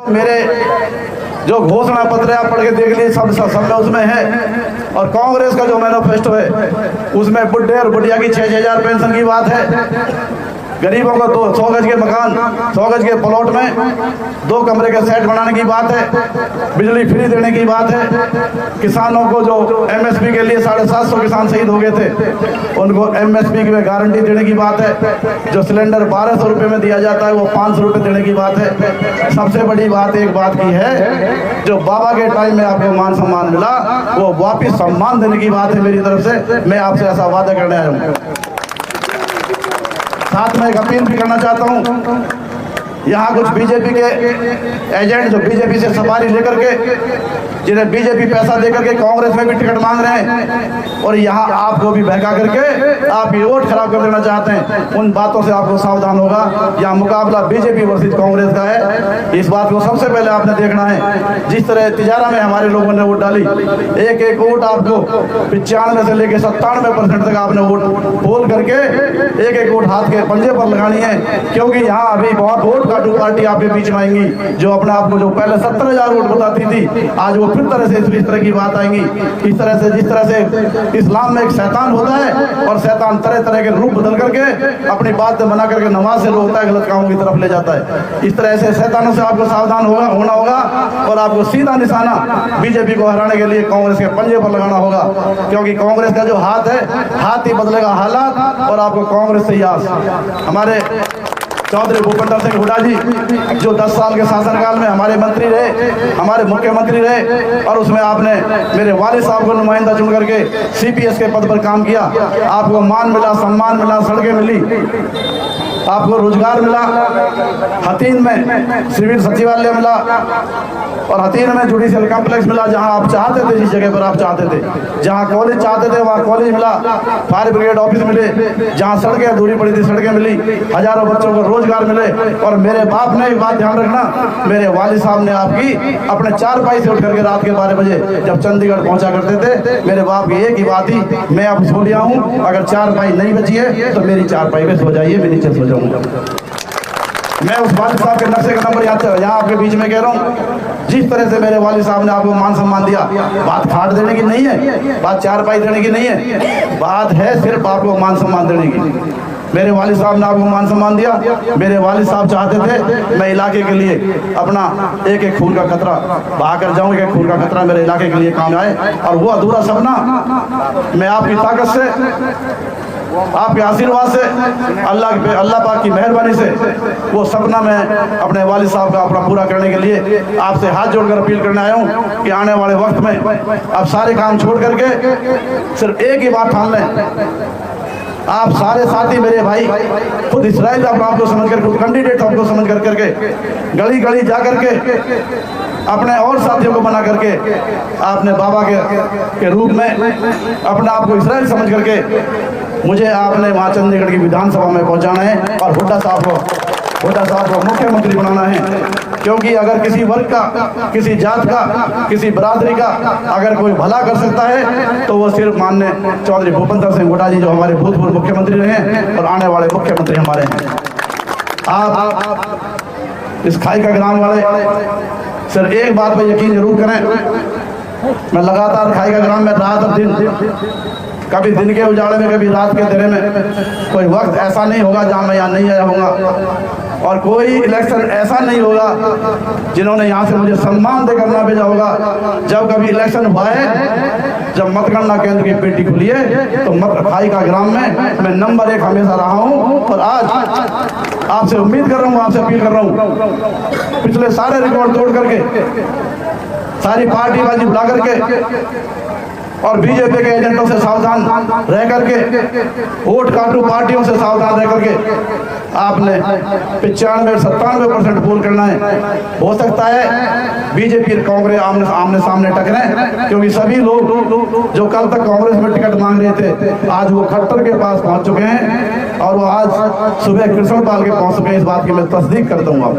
मेरे जो घोषणा पत्र आप पढ़ के देख लीजिए, सब में उसमें है। और कांग्रेस का जो मैनिफेस्टो है उसमें बुढ़े और बुढ़िया की 6-6 हजार पेंशन की बात है। गरीबों को 100 गज के मकान, 100 गज के प्लॉट में 2 कमरे के सेट बनाने की बात है। बिजली फ्री देने की बात है। किसानों को जो एमएसपी के लिए 750 किसान शहीद हो गए थे, उनको एमएसपी की गारंटी देने की बात है। जो सिलेंडर 1200 रुपये में दिया जाता है वो 500 रुपये देने की बात है। सबसे बड़ी बात एक बात की है, जो बाबा के टाइम में आपको मान सम्मान मिला वो वापिस सम्मान देने की बात है मेरी तरफ से। मैं आपसे ऐसा वादा करने आया हूँ। साथ में एक अपील भी करना चाहता हूँ, यहाँ कुछ बीजेपी के एजेंट जो बीजेपी से सफारी लेकर के, जिन्हें बीजेपी पैसा देकर के कांग्रेस में भी टिकट मांग रहे हैं और यहाँ आपको भी बहका करके आप ये वोट खराब कर देना चाहते हैं, उन बातों से आपको सावधान होगा। यहाँ मुकाबला बीजेपी वर्सेस कांग्रेस का है। इस बात को सबसे पहले आपने देखना है। जिस तरह तिजारा में हमारे लोगों ने वोट डाली, एक वोट आपको 95 से लेकर 97% तक आपने वोट पोल करके एक वोट हाथ के पंजे पर लगानी है, क्योंकि यहाँ अभी बहुत वोट काटू पार्टी आपके बीच में आएंगी, जो अपने आप को जो पहले 70,000 वोट बताती थी, आज वो फिर तरह से इस तरह की बात आएंगी। इस तरह से, जिस तरह से इस्लाम में एक शैतान होता है और शैतान तरह तरह के रूप बदल करके अपनी बात बना करके नमाज से रोकता है, गलत कामों की तरफ ले जाता है। इस तरह से शैतानों से आपको सावधान होना होगा और आपको सीधा निशाना बीजेपी को हराने के लिए कांग्रेस के पंजे पर लगाना होगा, क्योंकि कांग्रेस का जो हाथ है, हाथ ही बदलेगा हालात और आपको कांग्रेस से ही आस। हमारे चौधरी भूपेंद्र सिंह हुड्डा जी जो 10 साल के शासनकाल में हमारे मंत्री रहे, हमारे मुख्यमंत्री रहे, और उसमें आपने मेरे वालिद साहब को नुमाइंदा चुन करके सीपीएस के पद पर काम किया। आपको मान मिला, सम्मान मिला, सड़कें मिली, आपको रोजगार मिला। हथीन में सिविल सचिवालय मिला और हथीन में जुडिशियल कॉम्प्लेक्स मिला, जहां आप चाहते थे, जिस जगह पर आप चाहते थे, जहां कॉलेज चाहते थे वहां कॉलेज मिला, फायर ब्रिगेड ऑफिस मिले, जहां सड़कें अधूरी पड़ी थी सड़कें मिली, हजारों बच्चों को रोजगार मिले। और मेरे बाप ने एक बात ध्यान रखना, मेरे वालिद साहब ने आपकी अपने 4 पाई से उठ करके रात के 12 बजे जब चंडीगढ़ पहुंचा करते थे, मेरे बाप की एक ही बात ही, मैं अब सो लिया हूँ, अगर 4 पाई नहीं बची है तो मेरी 4 पाई में सो जाइए, मैं नीचे सो जाऊंगा। मैं उस वालिद साहब के नक्शे का नंबर यहाँ आपके बीच में कह रहा हूँ। जिस तरह से मेरे वालिद साहब ने आपको मान सम्मान दिया, बात खाट देने की नहीं है, बात 4 पाई देने की नहीं है, बात है सिर्फ आपको मान सम्मान देने की। मेरे वालिद साहब ने आपको मान सम्मान दिया। मेरे वालिद साहब चाहते थे मैं इलाके के लिए अपना एक खून का कतरा बहा कर जाऊं, एक खून का कतरा मेरे इलाके के लिए काम आए, और वो अधूरा सपना मैं आपकी ताकत से, आपके आशीर्वाद से, अल्लाह पाक की मेहरबानी से वो सपना मैं अपने वालिद साहब का अपना पूरा करने के लिए आपसे हाथ जोड़कर अपील करने आया हूँ कि आने वाले वक्त में आप सारे काम छोड़ करके सिर्फ एक ही बात ठान लें। आप सारे साथी मेरे भाई, खुद इसराइल आपको समझ कर, खुद कैंडिडेट आपको समझ कर करके गली गली जा करके अपने और साथियों को बना करके आपने बाबा के रूप में अपने आप को इसराइल समझ करके मुझे आपने वहाँ चंडीगढ़ की विधानसभा में पहुँचाना है और हुड्डा साहब को मुख्यमंत्री बनाना है। क्योंकि अगर किसी वर्ग का, किसी जात का, किसी बरादरी का अगर कोई भला कर सकता है तो वो सिर्फ माननीय चौधरी भूपेंद्र सिंह हुड्डा जी, जो हमारे भूतपूर्व मुख्यमंत्री रहे हैं और आने वाले मुख्यमंत्री हमारे हैं। आप इस खाई का ग्राम वाले सिर्फ एक बात पर यकीन जरूर करें, मैं लगातार खाई का ग्राम में रात और दिन, कभी दिन के उजाले में, कभी रात के अंधेरे में, कोई वक्त ऐसा नहीं होगा जहाँ मैं यहाँ नहीं आया होगा, और कोई इलेक्शन ऐसा नहीं होगा जिन्होंने यहाँ से मुझे सम्मान देकर ना भेजा होगा। जब कभी इलेक्शन हुआ है, जब मतगणना केंद्र की पेटी खुली है, तो मत खाई का ग्राम में मैं नंबर 1 हमेशा रहा हूँ। और आज आपसे उम्मीद कर रहा हूँ, आपसे अपील कर रहा हूँ, पिछले सारे रिकॉर्ड तोड़ करके, सारी पार्टीबाजी भुला करके और बीजेपी के एजेंटों से सावधान रह करके, वोट काटू पार्टियों से सावधान रह करके आपने 95-97% पोल करना है। हो सकता है बीजेपी और कांग्रेस आमने सामने टकराएं, क्योंकि सभी लोग जो कल तक कांग्रेस में टिकट मांग रहे थे, आज वो खट्टर के पास पहुंच चुके हैं और वो आज सुबह कृष्णपाल के पहुंच चुके हैं। इस बात की मैं तस्दीक करता हूँ।